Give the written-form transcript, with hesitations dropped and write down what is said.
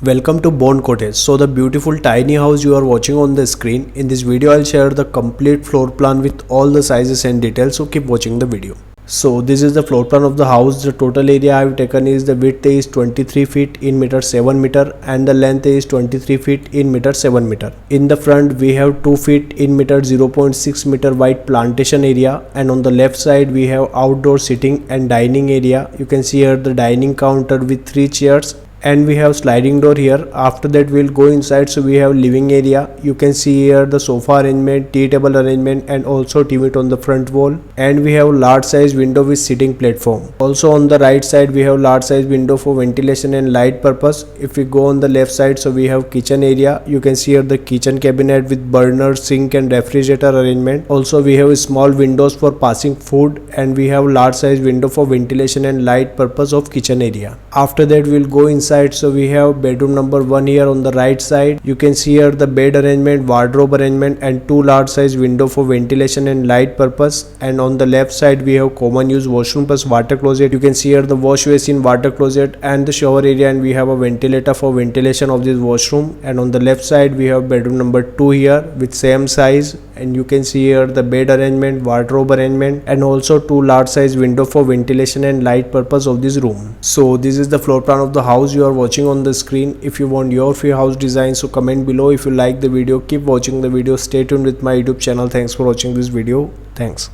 Welcome to Born Cottage. So the beautiful tiny house you are watching on the screen. In this video I'll share the complete floor plan with all the sizes and details, so keep watching the video. So this is the floor plan of the house. The total area I have taken is the width is 23 feet in meter 7 meter and the length is 23 feet in meter 7 meter. In the front we have 2 feet in meter 0.6 meter wide plantation area, and on the left side we have outdoor sitting and dining area. You can see here the dining counter with 3 chairs, and we have sliding door here. After that we'll go inside, so we have living area. You can see here the sofa arrangement, tea table arrangement, and also TV on the front wall, and we have large size window with sitting platform. Also on the right side we have large size window for ventilation and light purpose. If we go on the left side, so we have kitchen area. You can see here the kitchen cabinet with burner, sink and refrigerator arrangement. Also we have small windows for passing food, and we have large size window for ventilation and light purpose of kitchen area. After that we'll go inside, so we have bedroom number 1 here on the right side. You can see here the bed arrangement, wardrobe arrangement, and 2 large size window for ventilation and light purpose. And on the left side we have common use washroom plus water closet. You can see here the wash basin, water closet, and the shower area, and we have a ventilator for ventilation of this washroom. And on the left side we have bedroom number 2 here with same size, and you can see here the bed arrangement, wardrobe arrangement, and also 2 large size window for ventilation and light purpose of this room. So this is the floor plan of the house you are watching on the screen. If you want your free house design, so comment below. If you like the video, keep watching the video. Stay tuned with my YouTube channel. Thanks for watching this video. Thanks.